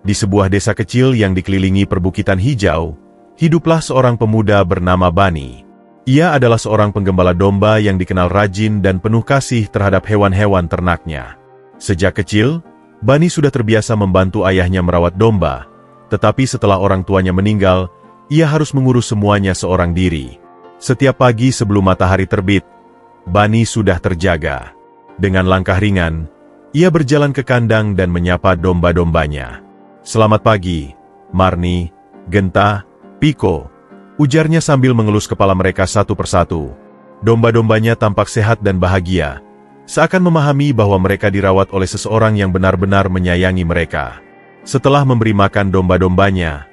Di sebuah desa kecil yang dikelilingi perbukitan hijau, hiduplah seorang pemuda bernama Bani. Ia adalah seorang penggembala domba yang dikenal rajin dan penuh kasih terhadap hewan-hewan ternaknya. Sejak kecil, Bani sudah terbiasa membantu ayahnya merawat domba, tetapi setelah orang tuanya meninggal, ia harus mengurus semuanya seorang diri. Setiap pagi sebelum matahari terbit, Bani sudah terjaga. Dengan langkah ringan, ia berjalan ke kandang dan menyapa domba-dombanya. "Selamat pagi, Marni, Genta, Piko," ujarnya sambil mengelus kepala mereka satu persatu. Domba-dombanya tampak sehat dan bahagia, seakan memahami bahwa mereka dirawat oleh seseorang yang benar-benar menyayangi mereka. Setelah memberi makan domba-dombanya,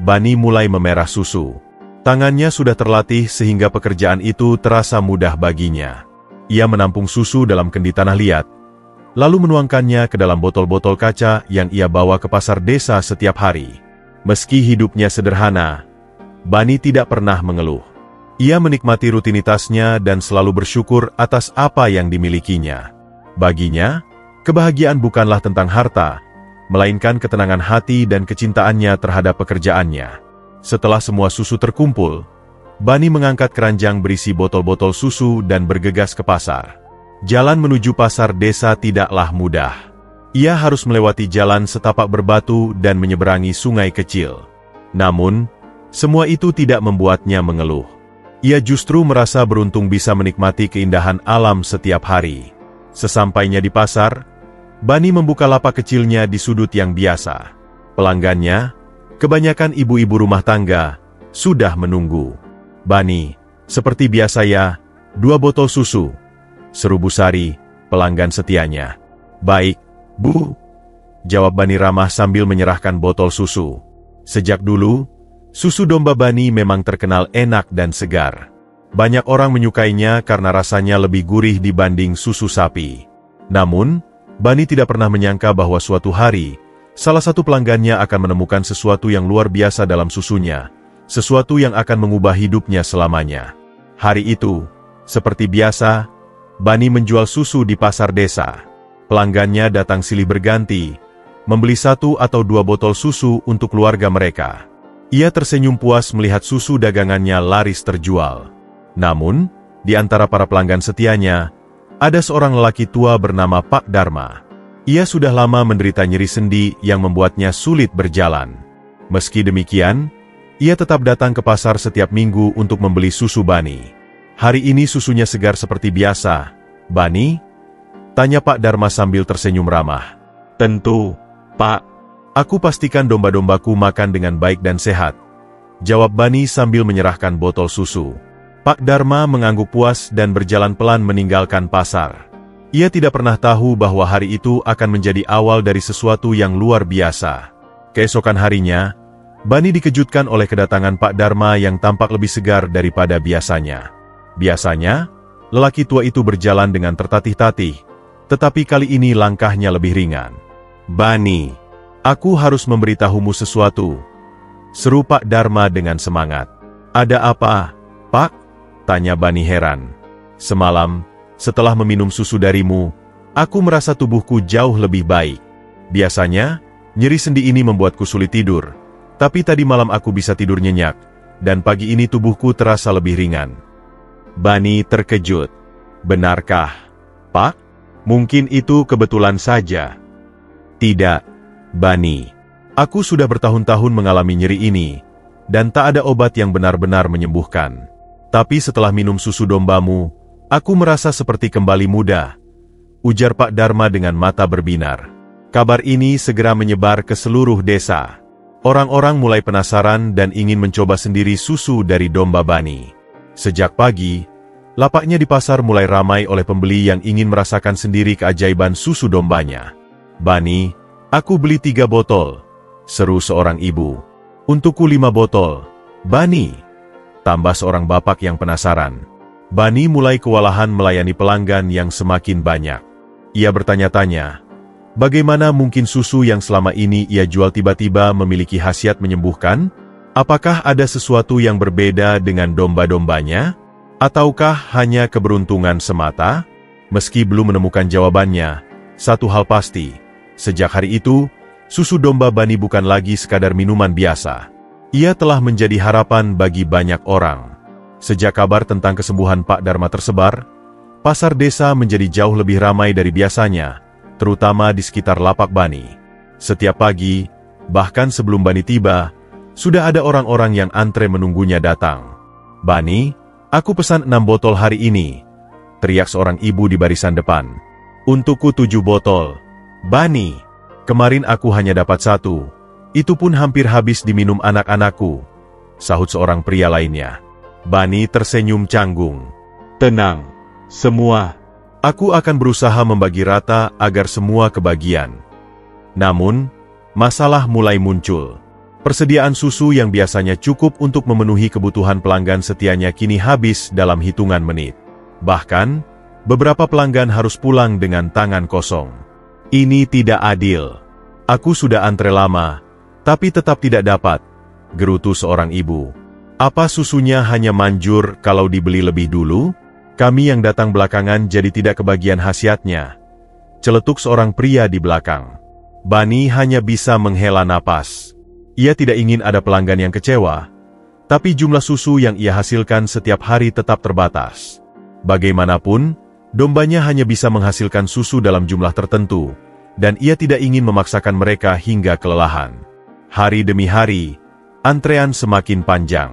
Bani mulai memerah susu. Tangannya sudah terlatih sehingga pekerjaan itu terasa mudah baginya. Ia menampung susu dalam kendi tanah liat, lalu menuangkannya ke dalam botol-botol kaca yang ia bawa ke pasar desa setiap hari. Meski hidupnya sederhana, Bani tidak pernah mengeluh. Ia menikmati rutinitasnya dan selalu bersyukur atas apa yang dimilikinya. Baginya, kebahagiaan bukanlah tentang harta, melainkan ketenangan hati dan kecintaannya terhadap pekerjaannya. Setelah semua susu terkumpul, Bani mengangkat keranjang berisi botol-botol susu dan bergegas ke pasar. Jalan menuju pasar desa tidaklah mudah. Ia harus melewati jalan setapak berbatu dan menyeberangi sungai kecil. Namun, semua itu tidak membuatnya mengeluh. Ia justru merasa beruntung bisa menikmati keindahan alam setiap hari. Sesampainya di pasar, Bani membuka lapak kecilnya di sudut yang biasa. Pelanggannya, kebanyakan ibu-ibu rumah tangga, sudah menunggu. "Bani, seperti biasa ya, 2 botol susu," seru Bu Sari, pelanggan setianya. "Baik, Bu," jawab Bani ramah sambil menyerahkan botol susu. Sejak dulu, susu domba Bani memang terkenal enak dan segar. Banyak orang menyukainya karena rasanya lebih gurih dibanding susu sapi. Namun, Bani tidak pernah menyangka bahwa suatu hari, salah satu pelanggannya akan menemukan sesuatu yang luar biasa dalam susunya, sesuatu yang akan mengubah hidupnya selamanya. Hari itu, seperti biasa, Bani menjual susu di pasar desa. Pelanggannya datang silih berganti, membeli 1 atau 2 botol susu untuk keluarga mereka. Ia tersenyum puas melihat susu dagangannya laris terjual. Namun, di antara para pelanggan setianya, ada seorang lelaki tua bernama Pak Dharma. Ia sudah lama menderita nyeri sendi yang membuatnya sulit berjalan. Meski demikian, ia tetap datang ke pasar setiap minggu untuk membeli susu Bani. "Hari ini susunya segar seperti biasa, Bani?" tanya Pak Dharma sambil tersenyum ramah. "Tentu, Pak. Aku pastikan domba-dombaku makan dengan baik dan sehat," jawab Bani sambil menyerahkan botol susu. Pak Dharma mengangguk puas dan berjalan pelan meninggalkan pasar. Ia tidak pernah tahu bahwa hari itu akan menjadi awal dari sesuatu yang luar biasa. Keesokan harinya, Bani dikejutkan oleh kedatangan Pak Dharma yang tampak lebih segar daripada biasanya. Biasanya, lelaki tua itu berjalan dengan tertatih-tatih, tetapi kali ini langkahnya lebih ringan. "Bani, aku harus memberitahumu sesuatu," seru Pak Dharma dengan semangat. "Ada apa, Pak?" tanya Bani heran. "Semalam, setelah meminum susu darimu, aku merasa tubuhku jauh lebih baik. Biasanya, nyeri sendi ini membuatku sulit tidur, tapi tadi malam aku bisa tidur nyenyak, dan pagi ini tubuhku terasa lebih ringan." Bani terkejut. "Benarkah, Pak? Mungkin itu kebetulan saja." "Tidak, Bani. Aku sudah bertahun-tahun mengalami nyeri ini, dan tak ada obat yang benar-benar menyembuhkan. Tapi setelah minum susu dombamu, aku merasa seperti kembali muda," ujar Pak Dharma dengan mata berbinar. Kabar ini segera menyebar ke seluruh desa. Orang-orang mulai penasaran dan ingin mencoba sendiri susu dari domba Bani. Sejak pagi, lapaknya di pasar mulai ramai oleh pembeli yang ingin merasakan sendiri keajaiban susu dombanya. "Bani, aku beli 3 botol," seru seorang ibu. "Untukku 5 botol, Bani," tambah seorang bapak yang penasaran. Bani mulai kewalahan melayani pelanggan yang semakin banyak. Ia bertanya-tanya, bagaimana mungkin susu yang selama ini ia jual tiba-tiba memiliki khasiat menyembuhkan? Apakah ada sesuatu yang berbeda dengan domba-dombanya? Ataukah hanya keberuntungan semata? Meski belum menemukan jawabannya, satu hal pasti, sejak hari itu, Susu domba Bani bukan lagi sekadar minuman biasa. Ia telah menjadi harapan bagi banyak orang. Sejak kabar tentang kesembuhan Pak Dharma tersebar, pasar desa menjadi jauh lebih ramai dari biasanya, terutama di sekitar lapak Bani. Setiap pagi, bahkan sebelum Bani tiba, sudah ada orang-orang yang antre menunggunya datang. "Bani, aku pesan 6 botol hari ini," teriak seorang ibu di barisan depan. "Untukku 7 botol. Bani, kemarin aku hanya dapat 1. Itu pun hampir habis diminum anak-anakku," sahut seorang pria lainnya. Bani tersenyum canggung. "Tenang, semua. Aku akan berusaha membagi rata agar semua kebagian." Namun, masalah mulai muncul. Persediaan susu yang biasanya cukup untuk memenuhi kebutuhan pelanggan setianya kini habis dalam hitungan menit. Bahkan, beberapa pelanggan harus pulang dengan tangan kosong. "Ini tidak adil. Aku sudah antre lama, tapi tetap tidak dapat," gerutu seorang ibu. "Apa susunya hanya manjur kalau dibeli lebih dulu? Kami yang datang belakangan jadi tidak kebagian khasiatnya," celetuk seorang pria di belakang. Bani hanya bisa menghela napas. Ia tidak ingin ada pelanggan yang kecewa, tapi jumlah susu yang ia hasilkan setiap hari tetap terbatas. Bagaimanapun, dombanya hanya bisa menghasilkan susu dalam jumlah tertentu, dan ia tidak ingin memaksakan mereka hingga kelelahan. Hari demi hari, antrean semakin panjang.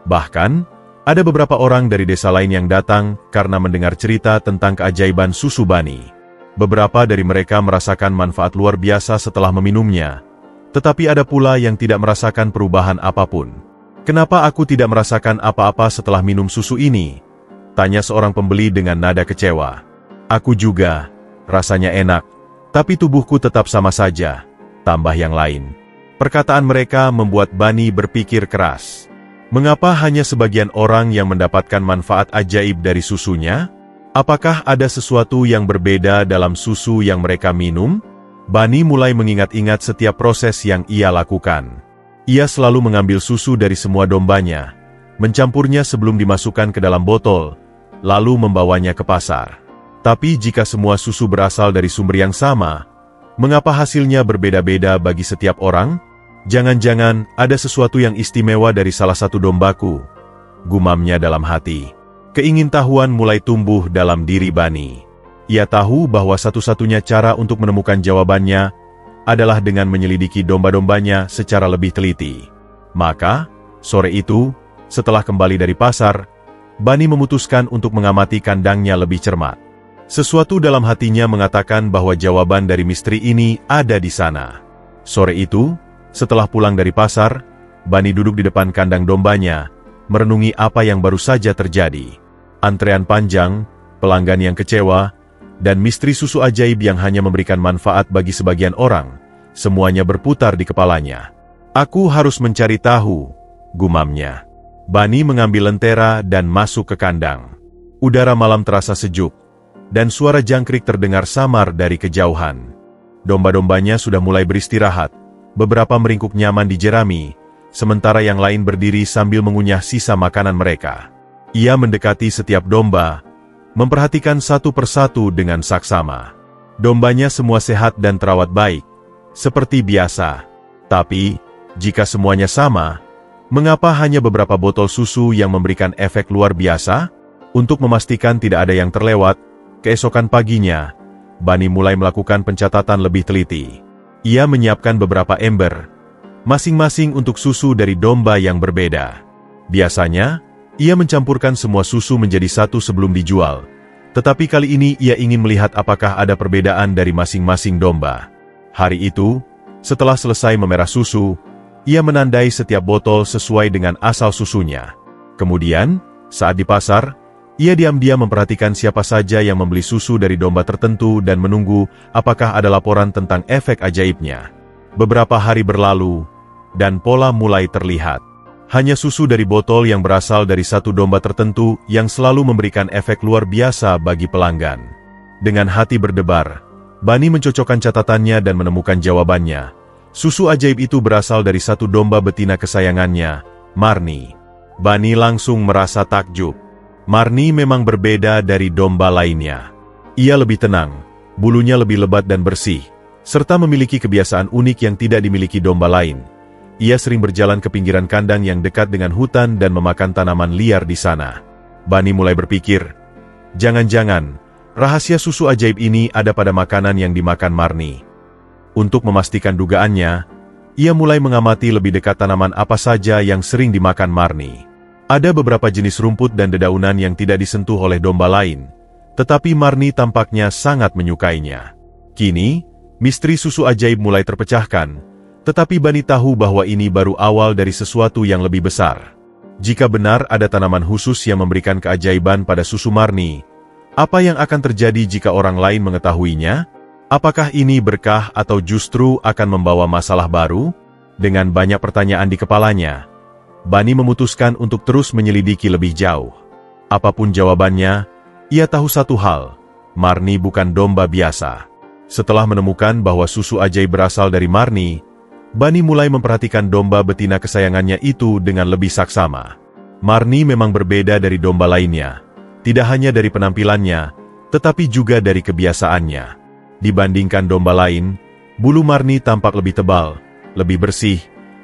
Bahkan, ada beberapa orang dari desa lain yang datang karena mendengar cerita tentang keajaiban susu Bani. Beberapa dari mereka merasakan manfaat luar biasa setelah meminumnya, tetapi ada pula yang tidak merasakan perubahan apapun. "Kenapa aku tidak merasakan apa-apa setelah minum susu ini?" tanya seorang pembeli dengan nada kecewa. "Aku juga, rasanya enak, tapi tubuhku tetap sama saja," tambah yang lain. Perkataan mereka membuat Bani berpikir keras. Mengapa hanya sebagian orang yang mendapatkan manfaat ajaib dari susunya? Apakah ada sesuatu yang berbeda dalam susu yang mereka minum? Bani mulai mengingat-ingat setiap proses yang ia lakukan. Ia selalu mengambil susu dari semua dombanya, mencampurnya sebelum dimasukkan ke dalam botol, lalu membawanya ke pasar. Tapi jika semua susu berasal dari sumber yang sama, mengapa hasilnya berbeda-beda bagi setiap orang? "Jangan-jangan ada sesuatu yang istimewa dari salah satu dombaku," gumamnya dalam hati. Keingintahuan mulai tumbuh dalam diri Bani. Ia tahu bahwa satu-satunya cara untuk menemukan jawabannya adalah dengan menyelidiki domba-dombanya secara lebih teliti. Maka, sore itu, setelah kembali dari pasar, Bani memutuskan untuk mengamati kandangnya lebih cermat. Sesuatu dalam hatinya mengatakan bahwa jawaban dari misteri ini ada di sana. Sore itu, setelah pulang dari pasar, Bani duduk di depan kandang dombanya, merenungi apa yang baru saja terjadi. Antrean panjang, pelanggan yang kecewa, dan misteri susu ajaib yang hanya memberikan manfaat bagi sebagian orang, semuanya berputar di kepalanya. "Aku harus mencari tahu," gumamnya. Bani mengambil lentera dan masuk ke kandang. Udara malam terasa sejuk, dan suara jangkrik terdengar samar dari kejauhan. Domba-dombanya sudah mulai beristirahat, beberapa meringkuk nyaman di jerami, sementara yang lain berdiri sambil mengunyah sisa makanan mereka. Ia mendekati setiap domba, memperhatikan satu persatu dengan saksama. Dombanya semua sehat dan terawat baik, seperti biasa. Tapi, jika semuanya sama, mengapa hanya beberapa botol susu yang memberikan efek luar biasa? Untuk memastikan tidak ada yang terlewat, keesokan paginya, Bani mulai melakukan pencatatan lebih teliti. Ia menyiapkan beberapa ember, masing-masing untuk susu dari domba yang berbeda. Biasanya, ia mencampurkan semua susu menjadi satu sebelum dijual, tetapi kali ini ia ingin melihat apakah ada perbedaan dari masing-masing domba. Hari itu, setelah selesai memerah susu, ia menandai setiap botol sesuai dengan asal susunya. Kemudian, saat di pasar, ia diam-diam memperhatikan siapa saja yang membeli susu dari domba tertentu dan menunggu apakah ada laporan tentang efek ajaibnya. Beberapa hari berlalu, dan pola mulai terlihat. Hanya susu dari botol yang berasal dari satu domba tertentu yang selalu memberikan efek luar biasa bagi pelanggan. Dengan hati berdebar, Bani mencocokkan catatannya dan menemukan jawabannya. Susu ajaib itu berasal dari satu domba betina kesayangannya, Marni. Bani langsung merasa takjub. Marni memang berbeda dari domba lainnya. Ia lebih tenang, bulunya lebih lebat dan bersih, serta memiliki kebiasaan unik yang tidak dimiliki domba lain. Ia sering berjalan ke pinggiran kandang yang dekat dengan hutan dan memakan tanaman liar di sana. Bunny mulai berpikir, jangan-jangan rahasia susu ajaib ini ada pada makanan yang dimakan Marni. Untuk memastikan dugaannya, ia mulai mengamati lebih dekat tanaman apa saja yang sering dimakan Marni. Ada beberapa jenis rumput dan dedaunan yang tidak disentuh oleh domba lain, tetapi Marni tampaknya sangat menyukainya. Kini, misteri susu ajaib mulai terpecahkan, tetapi Bunny tahu bahwa ini baru awal dari sesuatu yang lebih besar. Jika benar ada tanaman khusus yang memberikan keajaiban pada susu Marni, apa yang akan terjadi jika orang lain mengetahuinya? Apakah ini berkah atau justru akan membawa masalah baru? Dengan banyak pertanyaan di kepalanya, Bunny memutuskan untuk terus menyelidiki lebih jauh. Apapun jawabannya, ia tahu satu hal, Marni bukan domba biasa. Setelah menemukan bahwa susu ajaib berasal dari Marni, Bunny mulai memperhatikan domba betina kesayangannya itu dengan lebih saksama. Marni memang berbeda dari domba lainnya, tidak hanya dari penampilannya, tetapi juga dari kebiasaannya. Dibandingkan domba lain, bulu Marni tampak lebih tebal, lebih bersih,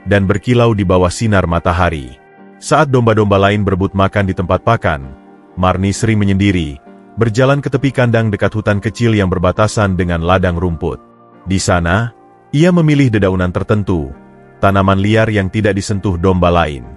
dan berkilau di bawah sinar matahari. Saat domba-domba lain berebut makan di tempat pakan, Marni sering menyendiri, berjalan ke tepi kandang dekat hutan kecil yang berbatasan dengan ladang rumput. Di sana, ia memilih dedaunan tertentu, tanaman liar yang tidak disentuh domba lain.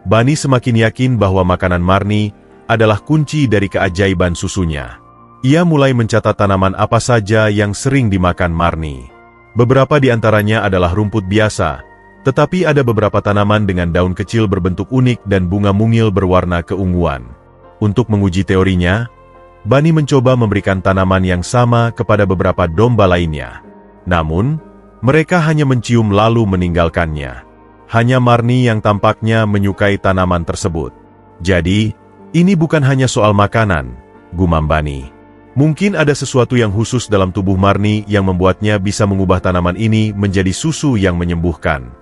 Bunny semakin yakin bahwa makanan Marni adalah kunci dari keajaiban susunya. Ia mulai mencatat tanaman apa saja yang sering dimakan Marni. Beberapa di antaranya adalah rumput biasa, tetapi ada beberapa tanaman dengan daun kecil berbentuk unik dan bunga mungil berwarna keunguan. Untuk menguji teorinya, Bunny mencoba memberikan tanaman yang sama kepada beberapa domba lainnya. Namun, mereka hanya mencium lalu meninggalkannya. Hanya Marni yang tampaknya menyukai tanaman tersebut. Jadi, ini bukan hanya soal makanan, gumam Bunny. Mungkin ada sesuatu yang khusus dalam tubuh Marni yang membuatnya bisa mengubah tanaman ini menjadi susu yang menyembuhkan.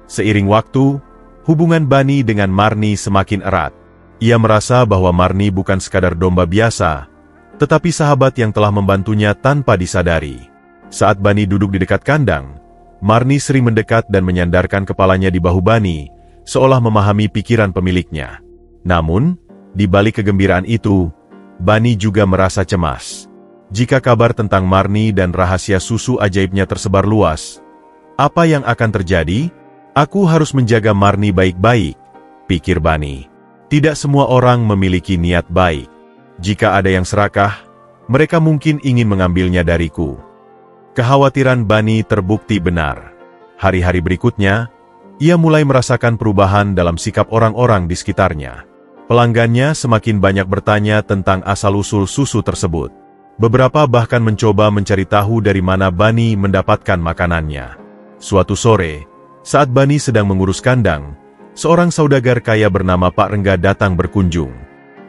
Seiring waktu, hubungan Bunny dengan Marni semakin erat. Ia merasa bahwa Marni bukan sekadar domba biasa, tetapi sahabat yang telah membantunya tanpa disadari. Saat Bunny duduk di dekat kandang, Marni sering mendekat dan menyandarkan kepalanya di bahu Bunny, seolah memahami pikiran pemiliknya. Namun, di balik kegembiraan itu, Bunny juga merasa cemas. Jika kabar tentang Marni dan rahasia susu ajaibnya tersebar luas, apa yang akan terjadi? Aku harus menjaga Marni baik-baik, pikir Bunny. Tidak semua orang memiliki niat baik. Jika ada yang serakah, mereka mungkin ingin mengambilnya dariku. Kekhawatiran Bunny terbukti benar. Hari-hari berikutnya, ia mulai merasakan perubahan dalam sikap orang-orang di sekitarnya. Pelanggannya semakin banyak bertanya tentang asal-usul susu tersebut. Beberapa bahkan mencoba mencari tahu dari mana Bunny mendapatkan makanannya. Suatu sore, saat Bunny sedang mengurus kandang, seorang saudagar kaya bernama Pak Rengga datang berkunjung.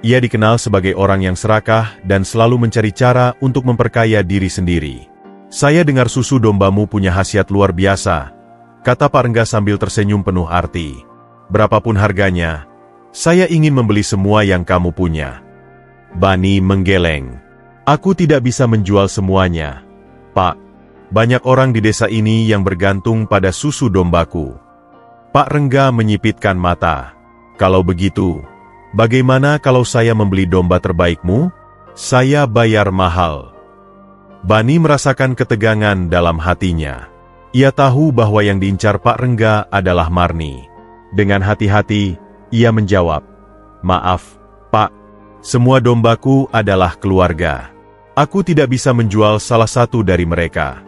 Ia dikenal sebagai orang yang serakah dan selalu mencari cara untuk memperkaya diri sendiri. Saya dengar susu dombamu punya khasiat luar biasa, kata Pak Rengga sambil tersenyum penuh arti. Berapapun harganya, saya ingin membeli semua yang kamu punya. Bunny menggeleng. Aku tidak bisa menjual semuanya, Pak. Banyak orang di desa ini yang bergantung pada susu dombaku. Pak Rengga menyipitkan mata. Kalau begitu, bagaimana kalau saya membeli domba terbaikmu? Saya bayar mahal. Bunny merasakan ketegangan dalam hatinya. Ia tahu bahwa yang diincar Pak Rengga adalah Marni. Dengan hati-hati, ia menjawab, "Maaf, Pak. Semua dombaku adalah keluarga. Aku tidak bisa menjual salah satu dari mereka."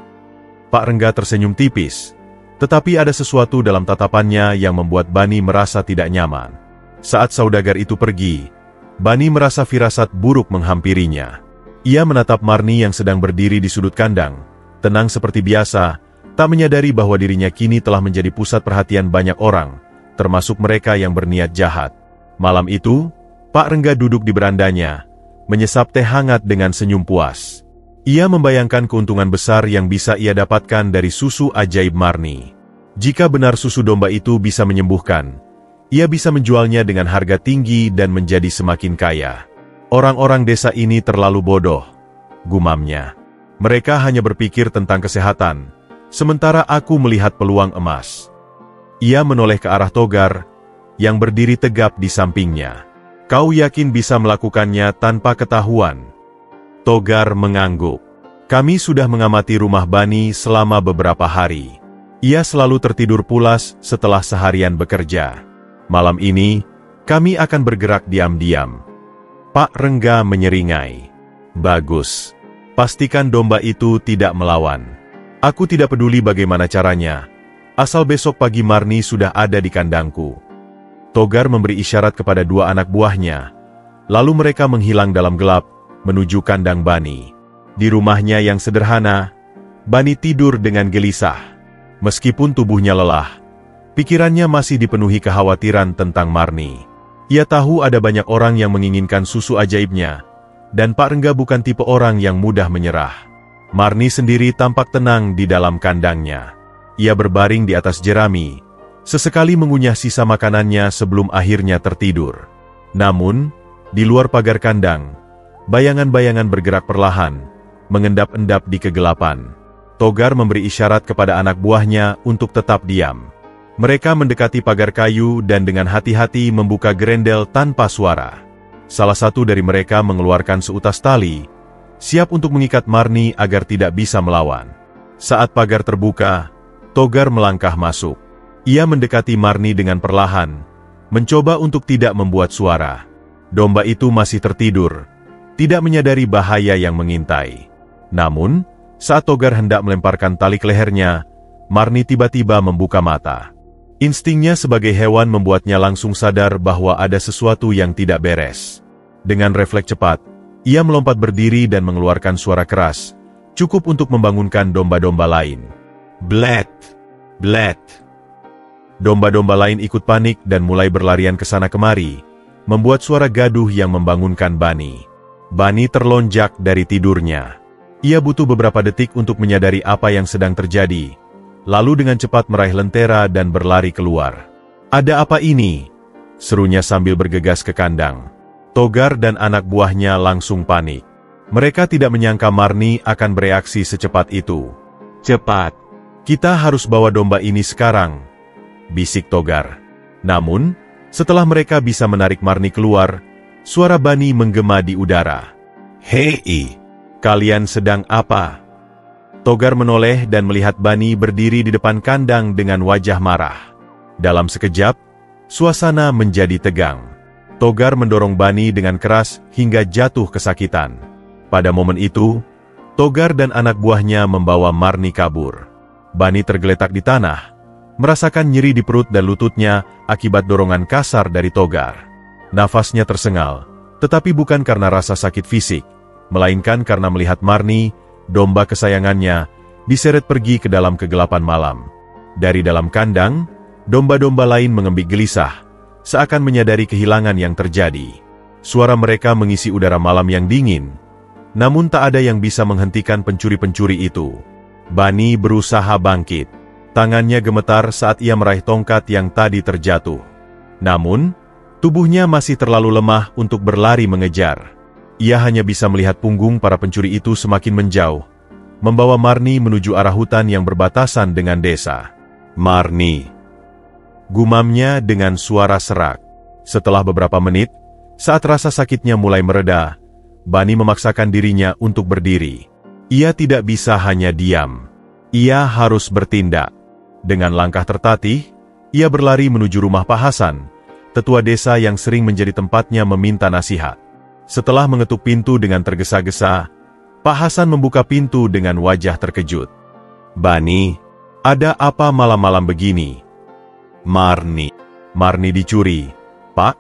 Pak Rengga tersenyum tipis, tetapi ada sesuatu dalam tatapannya yang membuat Bunny merasa tidak nyaman. Saat saudagar itu pergi, Bunny merasa firasat buruk menghampirinya. Ia menatap Marni yang sedang berdiri di sudut kandang, tenang seperti biasa, tak menyadari bahwa dirinya kini telah menjadi pusat perhatian banyak orang, termasuk mereka yang berniat jahat. Malam itu, Pak Rengga duduk di berandanya, menyesap teh hangat dengan senyum puas. Ia membayangkan keuntungan besar yang bisa ia dapatkan dari susu ajaib Marni. Jika benar susu domba itu bisa menyembuhkan, ia bisa menjualnya dengan harga tinggi dan menjadi semakin kaya. Orang-orang desa ini terlalu bodoh, gumamnya. Mereka hanya berpikir tentang kesehatan, sementara aku melihat peluang emas. Ia menoleh ke arah Togar, yang berdiri tegap di sampingnya. Kau yakin bisa melakukannya tanpa ketahuan? Togar mengangguk. Kami sudah mengamati rumah Bani selama beberapa hari. Ia selalu tertidur pulas setelah seharian bekerja. Malam ini, kami akan bergerak diam-diam. Pak Rengga menyeringai. Bagus. Pastikan domba itu tidak melawan. Aku tidak peduli bagaimana caranya, asal besok pagi Marni sudah ada di kandangku. Togar memberi isyarat kepada dua anak buahnya, lalu mereka menghilang dalam gelap, menuju kandang Bani. Di rumahnya yang sederhana, Bani tidur dengan gelisah. Meskipun tubuhnya lelah, pikirannya masih dipenuhi kekhawatiran tentang Marni. Ia tahu ada banyak orang yang menginginkan susu ajaibnya, dan Pak Rengga bukan tipe orang yang mudah menyerah. Marni sendiri tampak tenang di dalam kandangnya. Ia berbaring di atas jerami, sesekali mengunyah sisa makanannya sebelum akhirnya tertidur. Namun, di luar pagar kandang, bayangan-bayangan bergerak perlahan, mengendap-endap di kegelapan. Togar memberi isyarat kepada anak buahnya untuk tetap diam. Mereka mendekati pagar kayu dan dengan hati-hati membuka gerendel tanpa suara. Salah satu dari mereka mengeluarkan seutas tali, siap untuk mengikat Marni agar tidak bisa melawan. Saat pagar terbuka, Togar melangkah masuk. Ia mendekati Marni dengan perlahan, mencoba untuk tidak membuat suara. Domba itu masih tertidur, tidak menyadari bahaya yang mengintai. Namun, saat Togar hendak melemparkan tali ke lehernya, Marni tiba-tiba membuka mata. Instingnya sebagai hewan membuatnya langsung sadar bahwa ada sesuatu yang tidak beres. Dengan refleks cepat, ia melompat berdiri dan mengeluarkan suara keras, cukup untuk membangunkan domba-domba lain. Blet! Blet! Domba-domba lain ikut panik dan mulai berlarian ke sana kemari, membuat suara gaduh yang membangunkan Bani. Bani terlonjak dari tidurnya. Ia butuh beberapa detik untuk menyadari apa yang sedang terjadi, lalu dengan cepat meraih lentera dan berlari keluar. "Ada apa ini?" serunya sambil bergegas ke kandang. Togar dan anak buahnya langsung panik. Mereka tidak menyangka Marni akan bereaksi secepat itu. "Cepat! Kita harus bawa domba ini sekarang," bisik Togar. Namun, setelah mereka bisa menarik Marni keluar, suara Bani menggema di udara. "Hei, kalian sedang apa?" Togar menoleh dan melihat Bani berdiri di depan kandang dengan wajah marah. Dalam sekejap, suasana menjadi tegang. Togar mendorong Bani dengan keras hingga jatuh kesakitan. Pada momen itu, Togar dan anak buahnya membawa Marni kabur. Bani tergeletak di tanah, merasakan nyeri di perut dan lututnya akibat dorongan kasar dari Togar. Nafasnya tersengal, tetapi bukan karena rasa sakit fisik, melainkan karena melihat Marni, domba kesayangannya, diseret pergi ke dalam kegelapan malam. Dari dalam kandang, domba-domba lain mengembik gelisah, seakan menyadari kehilangan yang terjadi. Suara mereka mengisi udara malam yang dingin, namun tak ada yang bisa menghentikan pencuri-pencuri itu. Bani berusaha bangkit. Tangannya gemetar saat ia meraih tongkat yang tadi terjatuh. Namun, tubuhnya masih terlalu lemah untuk berlari mengejar. Ia hanya bisa melihat punggung para pencuri itu semakin menjauh, membawa Marni menuju arah hutan yang berbatasan dengan desa. "Marni," gumamnya dengan suara serak. Setelah beberapa menit, saat rasa sakitnya mulai mereda, Bani memaksakan dirinya untuk berdiri. Ia tidak bisa hanya diam. Ia harus bertindak. Dengan langkah tertatih, ia berlari menuju rumah Pak Hasan, tetua desa yang sering menjadi tempatnya meminta nasihat. Setelah mengetuk pintu dengan tergesa-gesa, Pak Hasan membuka pintu dengan wajah terkejut. "Bani, ada apa malam-malam begini?" Marni dicuri, Pak,"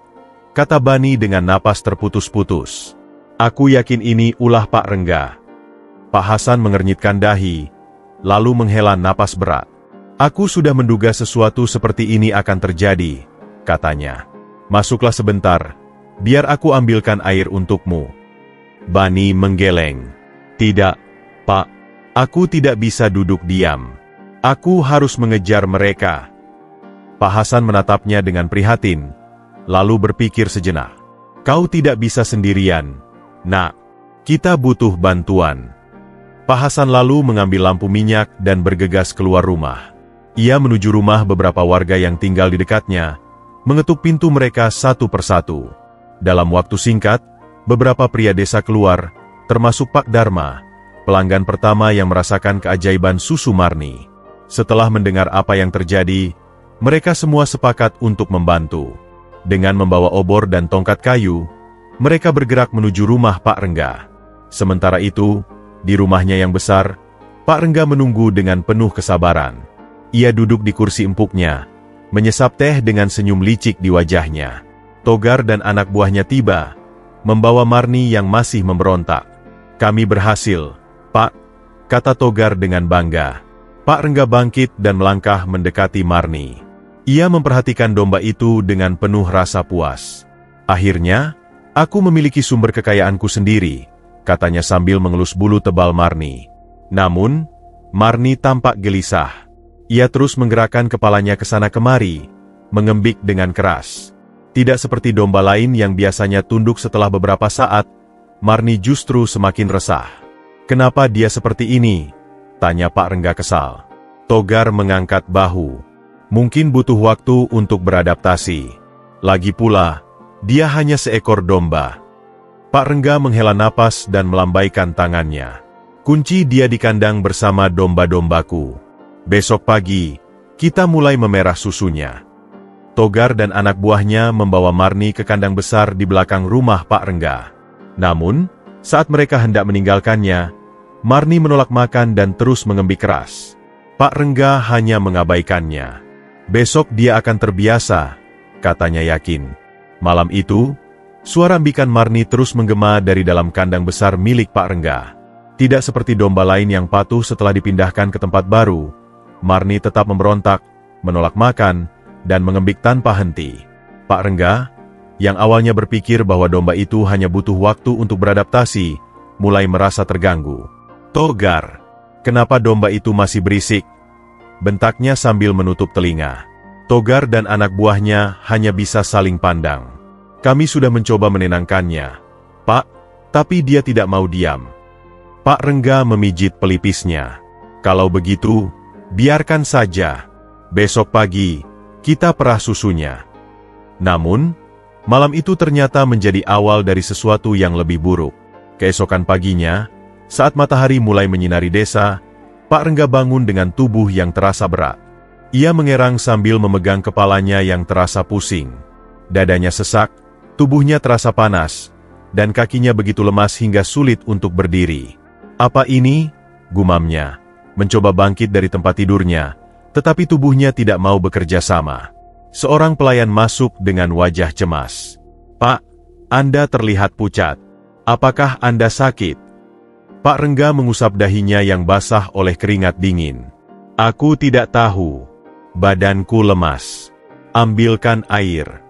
kata Bani dengan napas terputus-putus. "Aku yakin ini ulah Pak Rengga." Pak Hasan mengernyitkan dahi, lalu menghela napas berat. "Aku sudah menduga sesuatu seperti ini akan terjadi," katanya. "Masuklah sebentar, biar aku ambilkan air untukmu." Bani menggeleng. "Tidak, Pak. Aku tidak bisa duduk diam. Aku harus mengejar mereka." Pak Hasan menatapnya dengan prihatin, lalu berpikir sejenak. "Kau tidak bisa sendirian, Nak. Kita butuh bantuan." Pak Hasan lalu mengambil lampu minyak dan bergegas keluar rumah. Ia menuju rumah beberapa warga yang tinggal di dekatnya, mengetuk pintu mereka satu persatu. Dalam waktu singkat, beberapa pria desa keluar, termasuk Pak Dharma, pelanggan pertama yang merasakan keajaiban susu Marni. Setelah mendengar apa yang terjadi, mereka semua sepakat untuk membantu. Dengan membawa obor dan tongkat kayu, mereka bergerak menuju rumah Pak Rengga. Sementara itu, di rumahnya yang besar, Pak Rengga menunggu dengan penuh kesabaran. Ia duduk di kursi empuknya, menyesap teh dengan senyum licik di wajahnya. Togar dan anak buahnya tiba, membawa Marni yang masih memberontak. "Kami berhasil, Pak," kata Togar dengan bangga. Pak Rengga bangkit dan melangkah mendekati Marni. Ia memperhatikan domba itu dengan penuh rasa puas. "Akhirnya, aku memiliki sumber kekayaanku sendiri," katanya sambil mengelus bulu tebal Marni. Namun, Marni tampak gelisah. Ia terus menggerakkan kepalanya ke sana kemari, mengembik dengan keras. Tidak seperti domba lain yang biasanya tunduk setelah beberapa saat, Marni justru semakin resah. "Kenapa dia seperti ini?" tanya Pak Rengga kesal. Togar mengangkat bahu. "Mungkin butuh waktu untuk beradaptasi. Lagi pula, dia hanya seekor domba." Pak Rengga menghela napas dan melambaikan tangannya. "Kunci dia di kandang bersama domba-dombaku. Besok pagi, kita mulai memerah susunya." Togar dan anak buahnya membawa Marni ke kandang besar di belakang rumah Pak Rengga. Namun, saat mereka hendak meninggalkannya, Marni menolak makan dan terus mengembik keras. Pak Rengga hanya mengabaikannya. "Besok dia akan terbiasa," katanya yakin. Malam itu, suara embikan Marni terus menggema dari dalam kandang besar milik Pak Rengga. Tidak seperti domba lain yang patuh setelah dipindahkan ke tempat baru, Marni tetap memberontak, menolak makan, dan mengembik tanpa henti. Pak Rengga, yang awalnya berpikir bahwa domba itu hanya butuh waktu untuk beradaptasi, mulai merasa terganggu. "Togar, kenapa domba itu masih berisik?" bentaknya sambil menutup telinga. Togar dan anak buahnya hanya bisa saling pandang. "Kami sudah mencoba menenangkannya, Pak, tapi dia tidak mau diam." Pak Rengga memijit pelipisnya. "Kalau begitu, biarkan saja. Besok pagi, kita perah susunya." Namun, malam itu ternyata menjadi awal dari sesuatu yang lebih buruk. Keesokan paginya, saat matahari mulai menyinari desa, Pak Rengga bangun dengan tubuh yang terasa berat. Ia mengerang sambil memegang kepalanya yang terasa pusing. Dadanya sesak, tubuhnya terasa panas, dan kakinya begitu lemas hingga sulit untuk berdiri. "Apa ini?" gumamnya. Mencoba bangkit dari tempat tidurnya, tetapi tubuhnya tidak mau bekerja sama. Seorang pelayan masuk dengan wajah cemas. "Pak, Anda terlihat pucat. Apakah Anda sakit?" Pak Rengga mengusap dahinya yang basah oleh keringat dingin. "Aku tidak tahu. Badanku lemas. Ambilkan air."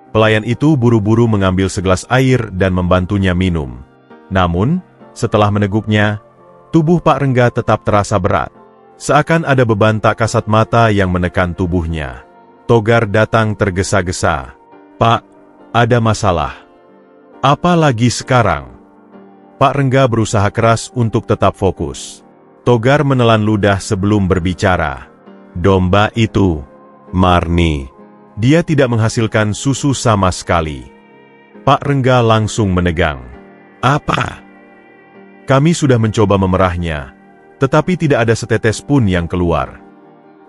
Pelayan itu buru-buru mengambil segelas air dan membantunya minum. Namun, setelah meneguknya, tubuh Pak Rengga tetap terasa berat. Seakan ada beban tak kasat mata yang menekan tubuhnya. Togar datang tergesa-gesa. "Pak, ada masalah." "Apa lagi sekarang?" Pak Rengga berusaha keras untuk tetap fokus. Togar menelan ludah sebelum berbicara. "Domba itu, Marni. Dia tidak menghasilkan susu sama sekali." Pak Rengga langsung menegang. "Apa?" "Kami sudah mencoba memerahnya, tetapi tidak ada setetes pun yang keluar."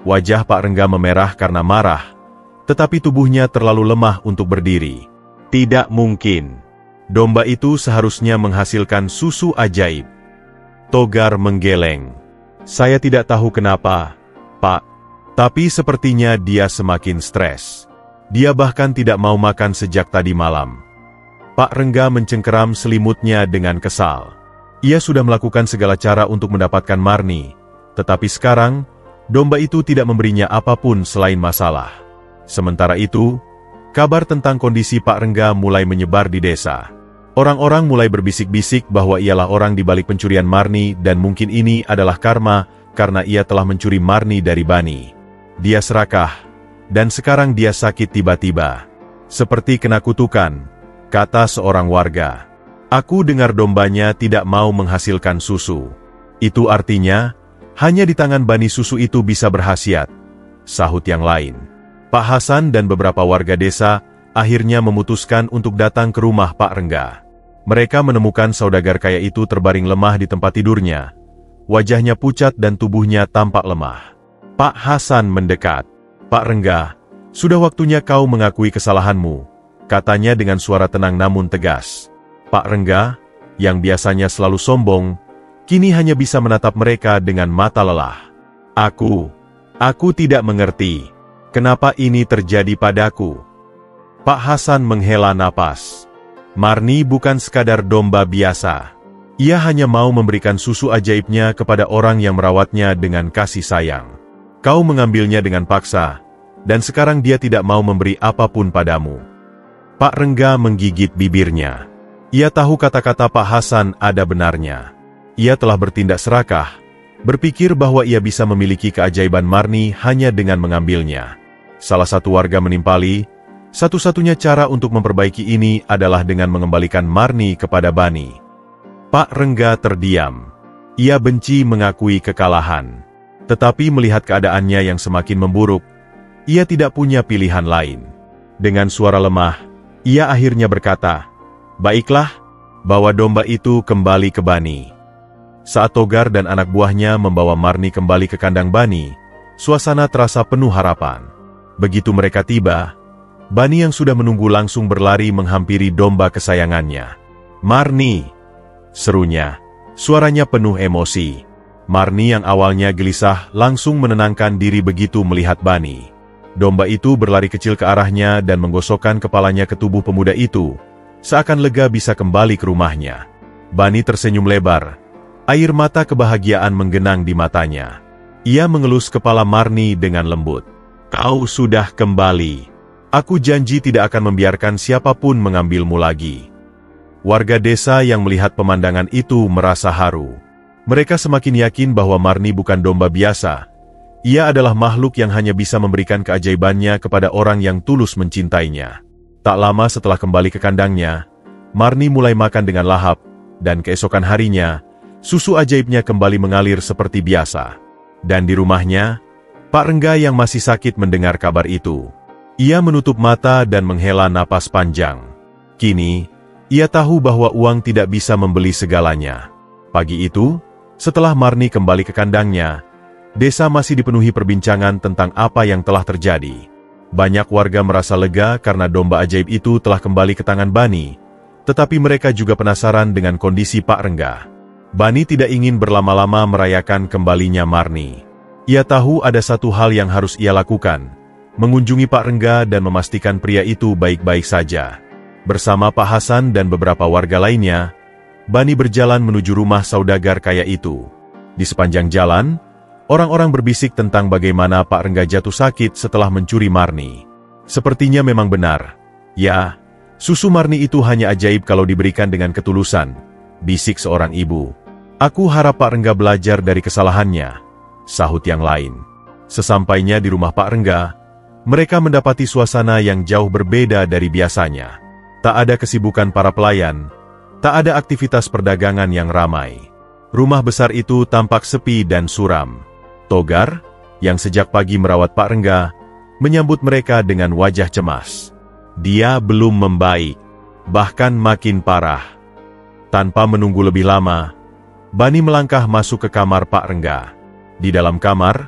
Wajah Pak Rengga memerah karena marah, tetapi tubuhnya terlalu lemah untuk berdiri. "Tidak mungkin. Domba itu seharusnya menghasilkan susu ajaib." Togar menggeleng. "Saya tidak tahu kenapa, Pak. Tapi sepertinya dia semakin stres. Dia bahkan tidak mau makan sejak tadi malam." Pak Rengga mencengkeram selimutnya dengan kesal. Ia sudah melakukan segala cara untuk mendapatkan Marni, tetapi sekarang, domba itu tidak memberinya apapun selain masalah. Sementara itu, kabar tentang kondisi Pak Rengga mulai menyebar di desa. Orang-orang mulai berbisik-bisik bahwa ialah orang di balik pencurian Marni dan mungkin ini adalah karma karena ia telah mencuri Marni dari Bani. Dia serakah, dan sekarang dia sakit tiba-tiba. "Seperti kena kutukan," kata seorang warga. "Aku dengar dombanya tidak mau menghasilkan susu." Itu artinya, hanya di tangan Bani susu itu bisa berkhasiat, sahut yang lain. Pak Hasan dan beberapa warga desa akhirnya memutuskan untuk datang ke rumah Pak Rengga. Mereka menemukan saudagar kaya itu terbaring lemah di tempat tidurnya. Wajahnya pucat dan tubuhnya tampak lemah. Pak Hasan mendekat. "Pak Rengga, sudah waktunya kau mengakui kesalahanmu," katanya dengan suara tenang namun tegas. Pak Rengga, yang biasanya selalu sombong, kini hanya bisa menatap mereka dengan mata lelah. Aku tidak mengerti. Kenapa ini terjadi padaku?" Pak Hasan menghela napas. "Marni bukan sekadar domba biasa. Ia hanya mau memberikan susu ajaibnya kepada orang yang merawatnya dengan kasih sayang. Kau mengambilnya dengan paksa, dan sekarang dia tidak mau memberi apapun padamu." Pak Rengga menggigit bibirnya. Ia tahu kata-kata Pak Hasan ada benarnya. Ia telah bertindak serakah, berpikir bahwa ia bisa memiliki keajaiban Marni hanya dengan mengambilnya. Salah satu warga menimpali, satu-satunya cara untuk memperbaiki ini adalah dengan mengembalikan Marni kepada Bani. Pak Rengga terdiam. Ia benci mengakui kekalahan. Tetapi melihat keadaannya yang semakin memburuk, ia tidak punya pilihan lain. Dengan suara lemah, ia akhirnya berkata, "Baiklah, bawa domba itu kembali ke Bani." Saat Togar dan anak buahnya membawa Marni kembali ke kandang Bani, suasana terasa penuh harapan. Begitu mereka tiba, Bani yang sudah menunggu langsung berlari menghampiri domba kesayangannya. "Marni!" serunya. Suaranya penuh emosi. Marni yang awalnya gelisah langsung menenangkan diri begitu melihat Bani. Domba itu berlari kecil ke arahnya dan menggosokkan kepalanya ke tubuh pemuda itu, seakan lega bisa kembali ke rumahnya. Bani tersenyum lebar. Air mata kebahagiaan menggenang di matanya. Ia mengelus kepala Marni dengan lembut. "Kau sudah kembali. Aku janji tidak akan membiarkan siapapun mengambilmu lagi." Warga desa yang melihat pemandangan itu merasa haru. Mereka semakin yakin bahwa Marni bukan domba biasa. Ia adalah makhluk yang hanya bisa memberikan keajaibannya kepada orang yang tulus mencintainya. Tak lama setelah kembali ke kandangnya, Marni mulai makan dengan lahap, dan keesokan harinya, susu ajaibnya kembali mengalir seperti biasa. Dan di rumahnya, Pak Rengga yang masih sakit mendengar kabar itu. Ia menutup mata dan menghela napas panjang. Kini, ia tahu bahwa uang tidak bisa membeli segalanya. Pagi itu, setelah Marni kembali ke kandangnya, desa masih dipenuhi perbincangan tentang apa yang telah terjadi. Banyak warga merasa lega karena domba ajaib itu telah kembali ke tangan Bani, tetapi mereka juga penasaran dengan kondisi Pak Rengga. Bani tidak ingin berlama-lama merayakan kembalinya Marni. Ia tahu ada satu hal yang harus ia lakukan, mengunjungi Pak Rengga dan memastikan pria itu baik-baik saja. Bersama Pak Hasan dan beberapa warga lainnya, Bani berjalan menuju rumah saudagar kaya itu. Di sepanjang jalan, orang-orang berbisik tentang bagaimana Pak Rengga jatuh sakit setelah mencuri Marni. Sepertinya memang benar. Ya, susu Marni itu hanya ajaib kalau diberikan dengan ketulusan, bisik seorang ibu. "Aku harap Pak Rengga belajar dari kesalahannya," sahut yang lain. Sesampainya di rumah Pak Rengga, mereka mendapati suasana yang jauh berbeda dari biasanya. Tak ada kesibukan para pelayan, tak ada aktivitas perdagangan yang ramai. Rumah besar itu tampak sepi dan suram. Togar, yang sejak pagi merawat Pak Rengga, menyambut mereka dengan wajah cemas. Dia belum membaik, bahkan makin parah. Tanpa menunggu lebih lama, Bani melangkah masuk ke kamar Pak Rengga. Di dalam kamar,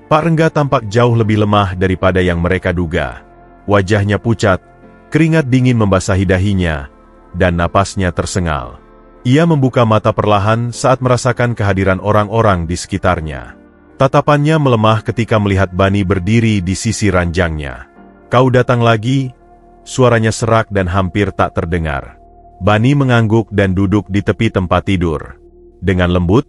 Pak Rengga tampak jauh lebih lemah daripada yang mereka duga. Wajahnya pucat, keringat dingin membasahi dahinya, dan napasnya tersengal. Ia membuka mata perlahan saat merasakan kehadiran orang-orang di sekitarnya. Tatapannya melemah ketika melihat Bani berdiri di sisi ranjangnya. "Kau datang lagi?" Suaranya serak dan hampir tak terdengar. Bani mengangguk dan duduk di tepi tempat tidur. Dengan lembut,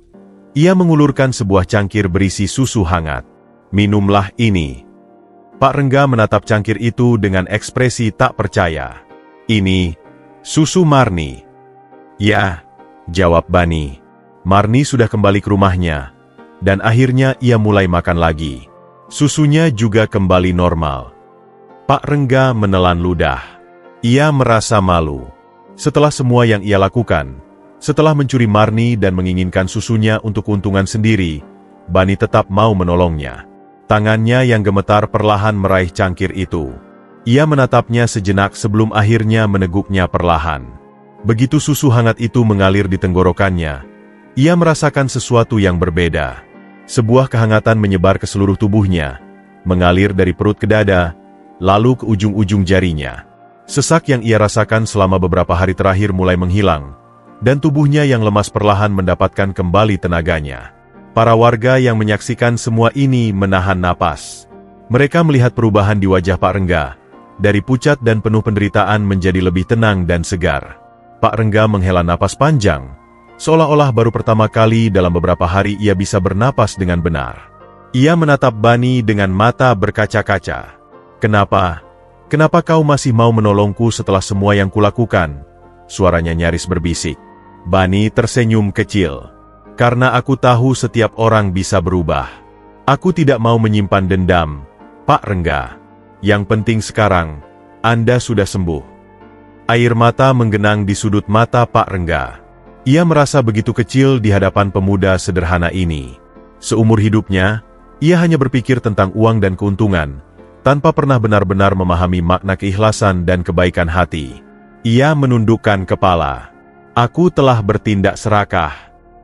ia mengulurkan sebuah cangkir berisi susu hangat. "Minumlah ini." Pak Rengga menatap cangkir itu dengan ekspresi tak percaya. "Ini susu Marni." "Ya," jawab Bani. Marni sudah kembali ke rumahnya, dan akhirnya ia mulai makan lagi. Susunya juga kembali normal. Pak Rengga menelan ludah. Ia merasa malu. Setelah semua yang ia lakukan, Setelah mencuri Marni dan menginginkan susunya untuk keuntungan sendiri, Bani tetap mau menolongnya. Tangannya yang gemetar perlahan meraih cangkir itu. Ia menatapnya sejenak sebelum akhirnya meneguknya perlahan. Begitu susu hangat itu mengalir di tenggorokannya, ia merasakan sesuatu yang berbeda. Sebuah kehangatan menyebar ke seluruh tubuhnya, mengalir dari perut ke dada, lalu ke ujung-ujung jarinya. Sesak yang ia rasakan selama beberapa hari terakhir mulai menghilang, dan tubuhnya yang lemas perlahan mendapatkan kembali tenaganya. Para warga yang menyaksikan semua ini menahan napas. Mereka melihat perubahan di wajah Pak Rengga, dari pucat dan penuh penderitaan menjadi lebih tenang dan segar. Pak Rengga menghela napas panjang, seolah-olah baru pertama kali dalam beberapa hari ia bisa bernapas dengan benar. Ia menatap Bani dengan mata berkaca-kaca. "Kenapa? Kenapa kau masih mau menolongku setelah semua yang kulakukan?" Suaranya nyaris berbisik. Bani tersenyum kecil. "Karena aku tahu setiap orang bisa berubah. Aku tidak mau menyimpan dendam, Pak Rengga. Yang penting sekarang, Anda sudah sembuh." Air mata menggenang di sudut mata Pak Rengga. Ia merasa begitu kecil di hadapan pemuda sederhana ini. Seumur hidupnya, ia hanya berpikir tentang uang dan keuntungan, tanpa pernah benar-benar memahami makna keikhlasan dan kebaikan hati. Ia menundukkan kepala. "Aku telah bertindak serakah.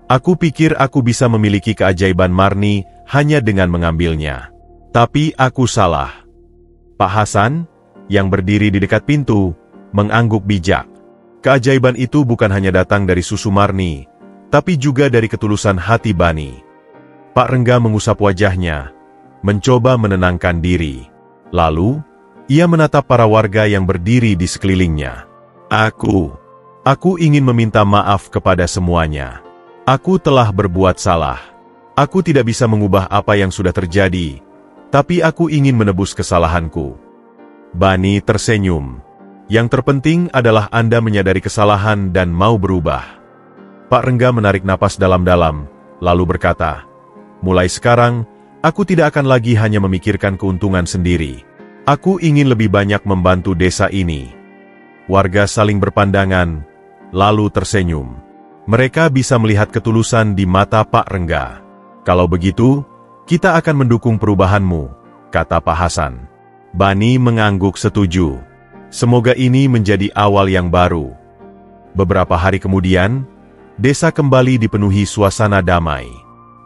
Aku pikir aku bisa memiliki keajaiban Marni hanya dengan mengambilnya. Tapi aku salah." Pak Hasan, yang berdiri di dekat pintu, mengangguk bijak. Keajaiban itu bukan hanya datang dari susu Marni, tapi juga dari ketulusan hati Bani. Pak Rengga mengusap wajahnya, mencoba menenangkan diri. Lalu, ia menatap para warga yang berdiri di sekelilingnya. Aku ingin meminta maaf kepada semuanya. Aku telah berbuat salah. Aku tidak bisa mengubah apa yang sudah terjadi, tapi aku ingin menebus kesalahanku." Bani tersenyum. "Yang terpenting adalah Anda menyadari kesalahan dan mau berubah." Pak Rengga menarik napas dalam-dalam, lalu berkata, "Mulai sekarang, aku tidak akan lagi hanya memikirkan keuntungan sendiri. Aku ingin lebih banyak membantu desa ini." Warga saling berpandangan, lalu tersenyum. Mereka bisa melihat ketulusan di mata Pak Rengga. "Kalau begitu, kita akan mendukung perubahanmu," kata Pak Hasan. Bani mengangguk setuju. Semoga ini menjadi awal yang baru. Beberapa hari kemudian, desa kembali dipenuhi suasana damai.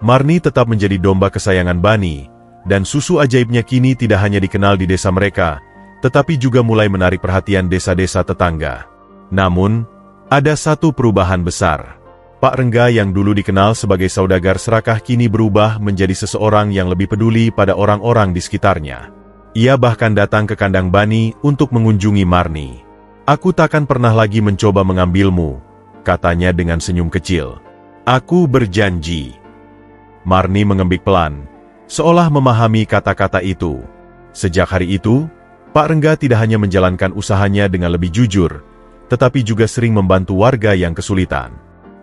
Marni tetap menjadi domba kesayangan Bani, dan susu ajaibnya kini tidak hanya dikenal di desa mereka, tetapi juga mulai menarik perhatian desa-desa tetangga. Namun, ada satu perubahan besar. Pak Rengga yang dulu dikenal sebagai saudagar serakah kini berubah menjadi seseorang yang lebih peduli pada orang-orang di sekitarnya. Ia bahkan datang ke kandang Bani untuk mengunjungi Marni. "Aku takkan pernah lagi mencoba mengambilmu," katanya dengan senyum kecil. "Aku berjanji." Marni mengembik pelan, seolah memahami kata-kata itu. Sejak hari itu, Pak Rengga tidak hanya menjalankan usahanya dengan lebih jujur, tetapi juga sering membantu warga yang kesulitan.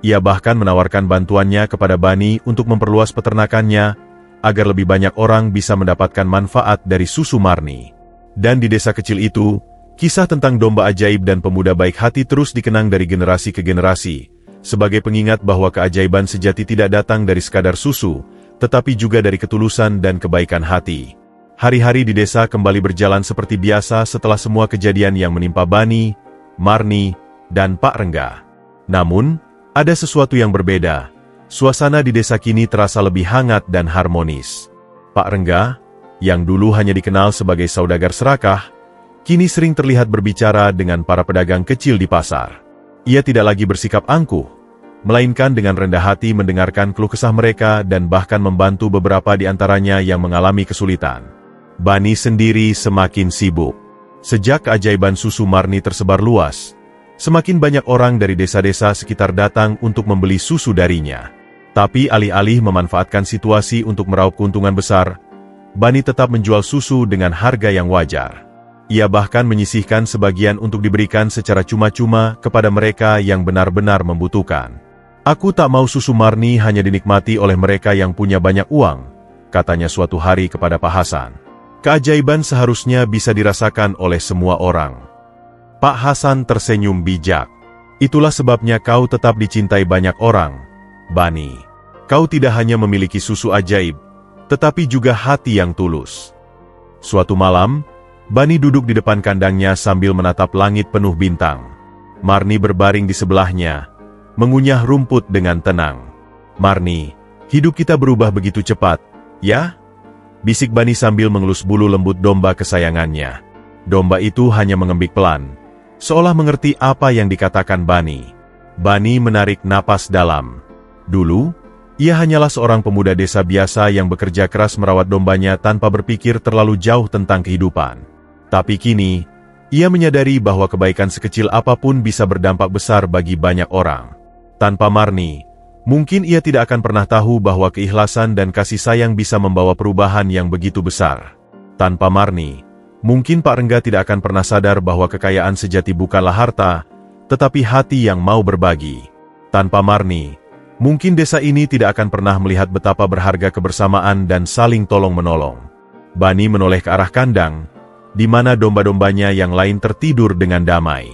Ia bahkan menawarkan bantuannya kepada Bani untuk memperluas peternakannya, agar lebih banyak orang bisa mendapatkan manfaat dari susu Marni. Dan di desa kecil itu, kisah tentang domba ajaib dan pemuda baik hati terus dikenang dari generasi ke generasi, sebagai pengingat bahwa keajaiban sejati tidak datang dari sekadar susu, tetapi juga dari ketulusan dan kebaikan hati. Hari-hari di desa kembali berjalan seperti biasa setelah semua kejadian yang menimpa Bani, Marni, dan Pak Rengga. Namun, ada sesuatu yang berbeda. Suasana di desa kini terasa lebih hangat dan harmonis. Pak Rengga, yang dulu hanya dikenal sebagai saudagar serakah, kini sering terlihat berbicara dengan para pedagang kecil di pasar. Ia tidak lagi bersikap angkuh, melainkan dengan rendah hati mendengarkan keluh kesah mereka dan bahkan membantu beberapa di antaranya yang mengalami kesulitan. Bani sendiri semakin sibuk. Sejak keajaiban susu Marni tersebar luas, semakin banyak orang dari desa-desa sekitar datang untuk membeli susu darinya. Tapi alih-alih memanfaatkan situasi untuk meraup keuntungan besar, Bani tetap menjual susu dengan harga yang wajar. Ia bahkan menyisihkan sebagian untuk diberikan secara cuma-cuma kepada mereka yang benar-benar membutuhkan. "Aku tak mau susu Marni hanya dinikmati oleh mereka yang punya banyak uang," katanya suatu hari kepada Pak Hasan. "Keajaiban seharusnya bisa dirasakan oleh semua orang." Pak Hasan tersenyum bijak. Itulah sebabnya kau tetap dicintai banyak orang, Bani. Kau tidak hanya memiliki susu ajaib, tetapi juga hati yang tulus. Suatu malam, Bani duduk di depan kandangnya sambil menatap langit penuh bintang. Marni berbaring di sebelahnya, mengunyah rumput dengan tenang. "Marni, hidup kita berubah begitu cepat, ya?" bisik Bani sambil mengelus bulu lembut domba kesayangannya. Domba itu hanya mengembik pelan, seolah mengerti apa yang dikatakan Bani. Bani menarik napas dalam. Dulu, ia hanyalah seorang pemuda desa biasa yang bekerja keras merawat dombanya tanpa berpikir terlalu jauh tentang kehidupan. Tapi kini, ia menyadari bahwa kebaikan sekecil apapun bisa berdampak besar bagi banyak orang. Tanpa Marni, mungkin ia tidak akan pernah tahu bahwa keikhlasan dan kasih sayang bisa membawa perubahan yang begitu besar. Tanpa Marni, mungkin Pak Rengga tidak akan pernah sadar bahwa kekayaan sejati bukanlah harta, tetapi hati yang mau berbagi. Tanpa Marni, mungkin desa ini tidak akan pernah melihat betapa berharga kebersamaan dan saling tolong-menolong. Bani menoleh ke arah kandang, di mana domba-dombanya yang lain tertidur dengan damai.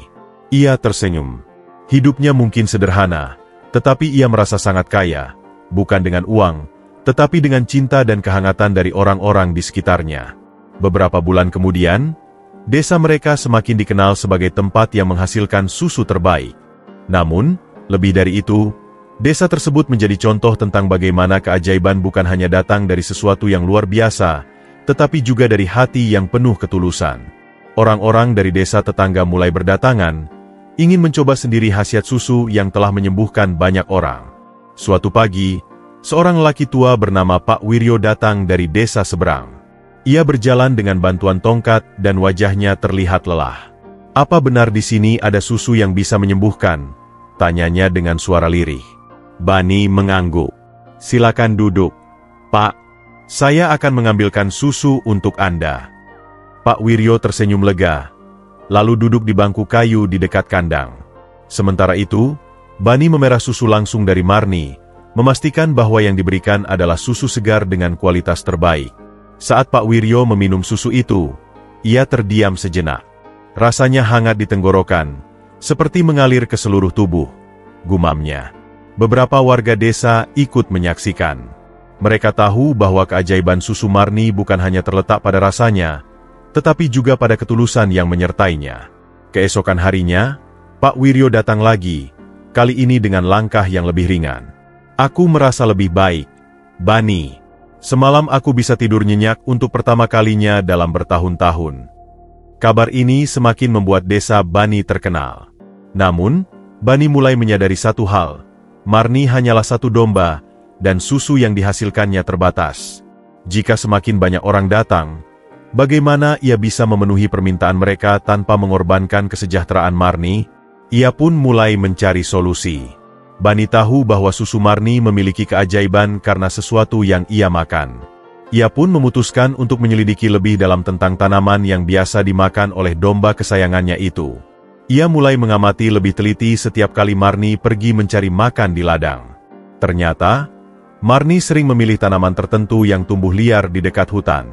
Ia tersenyum. Hidupnya mungkin sederhana, tetapi ia merasa sangat kaya, bukan dengan uang, tetapi dengan cinta dan kehangatan dari orang-orang di sekitarnya. Beberapa bulan kemudian, desa mereka semakin dikenal sebagai tempat yang menghasilkan susu terbaik. Namun, lebih dari itu, desa tersebut menjadi contoh tentang bagaimana keajaiban bukan hanya datang dari sesuatu yang luar biasa, tetapi juga dari hati yang penuh ketulusan. Orang-orang dari desa tetangga mulai berdatangan, ingin mencoba sendiri khasiat susu yang telah menyembuhkan banyak orang. Suatu pagi, seorang lelaki tua bernama Pak Wiryo datang dari desa seberang. Ia berjalan dengan bantuan tongkat dan wajahnya terlihat lelah. "Apa benar di sini ada susu yang bisa menyembuhkan?" tanyanya dengan suara lirih. Bani mengangguk. "Silakan duduk, Pak. Saya akan mengambilkan susu untuk Anda." Pak Wiryo tersenyum lega, lalu duduk di bangku kayu di dekat kandang. Sementara itu, Bani memerah susu langsung dari Marni, memastikan bahwa yang diberikan adalah susu segar dengan kualitas terbaik. Saat Pak Wiryo meminum susu itu, ia terdiam sejenak. Rasanya hangat di tenggorokan, seperti mengalir ke seluruh tubuh, gumamnya. Beberapa warga desa ikut menyaksikan. Mereka tahu bahwa keajaiban susu Marni bukan hanya terletak pada rasanya, tetapi juga pada ketulusan yang menyertainya. Keesokan harinya, Pak Wiryo datang lagi, kali ini dengan langkah yang lebih ringan. "Aku merasa lebih baik, Bani. Semalam aku bisa tidur nyenyak untuk pertama kalinya dalam bertahun-tahun." Kabar ini semakin membuat desa Bani terkenal. Namun, Bani mulai menyadari satu hal, Marni hanyalah satu domba, dan susu yang dihasilkannya terbatas. Jika semakin banyak orang datang, bagaimana ia bisa memenuhi permintaan mereka tanpa mengorbankan kesejahteraan Marni? Ia pun mulai mencari solusi. Bani tahu bahwa susu Marni memiliki keajaiban karena sesuatu yang ia makan. Ia pun memutuskan untuk menyelidiki lebih dalam tentang tanaman yang biasa dimakan oleh domba kesayangannya itu. Ia mulai mengamati lebih teliti setiap kali Marni pergi mencari makan di ladang. Ternyata, Marni sering memilih tanaman tertentu yang tumbuh liar di dekat hutan.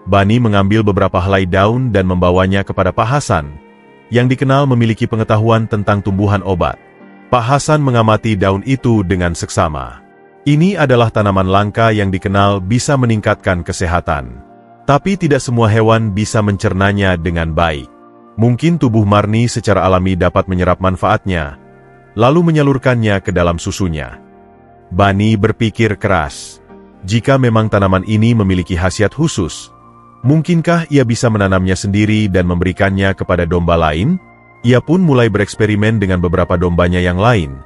Bani mengambil beberapa helai daun dan membawanya kepada Pak Hasan, yang dikenal memiliki pengetahuan tentang tumbuhan obat. Pak Hasan mengamati daun itu dengan seksama. Ini adalah tanaman langka yang dikenal bisa meningkatkan kesehatan. Tapi tidak semua hewan bisa mencernanya dengan baik. Mungkin tubuh Marni secara alami dapat menyerap manfaatnya, lalu menyalurkannya ke dalam susunya. Bani berpikir keras. Jika memang tanaman ini memiliki khasiat khusus, mungkinkah ia bisa menanamnya sendiri dan memberikannya kepada domba lain? Ia pun mulai bereksperimen dengan beberapa dombanya yang lain,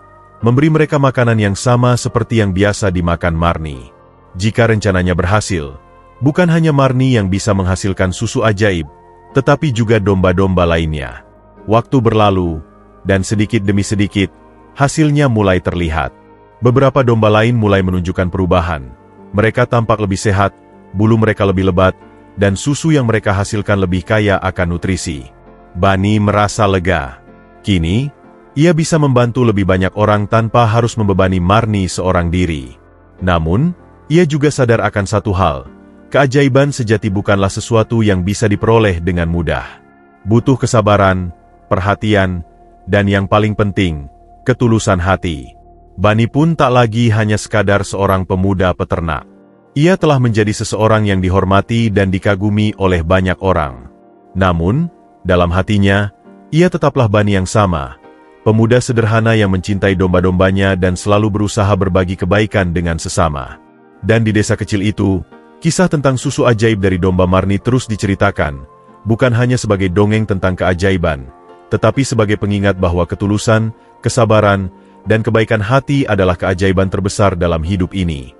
memberi mereka makanan yang sama seperti yang biasa dimakan Marni. Jika rencananya berhasil, bukan hanya Marni yang bisa menghasilkan susu ajaib, tetapi juga domba-domba lainnya. Waktu berlalu, dan sedikit demi sedikit, hasilnya mulai terlihat. Beberapa domba lain mulai menunjukkan perubahan. Mereka tampak lebih sehat, bulu mereka lebih lebat, dan susu yang mereka hasilkan lebih kaya akan nutrisi. Bani merasa lega. Kini, ia bisa membantu lebih banyak orang tanpa harus membebani Marni seorang diri. Namun, ia juga sadar akan satu hal, keajaiban sejati bukanlah sesuatu yang bisa diperoleh dengan mudah. Butuh kesabaran, perhatian, Dan yang paling penting, ketulusan hati. Bani pun tak lagi hanya sekadar seorang pemuda peternak. Ia telah menjadi seseorang yang dihormati dan dikagumi oleh banyak orang. Namun, dalam hatinya, ia tetaplah Bani yang sama, pemuda sederhana yang mencintai domba-dombanya dan selalu berusaha berbagi kebaikan dengan sesama. Dan di desa kecil itu, kisah tentang susu ajaib dari domba Marni terus diceritakan, bukan hanya sebagai dongeng tentang keajaiban, tetapi sebagai pengingat bahwa ketulusan, kesabaran, dan kebaikan hati adalah keajaiban terbesar dalam hidup ini.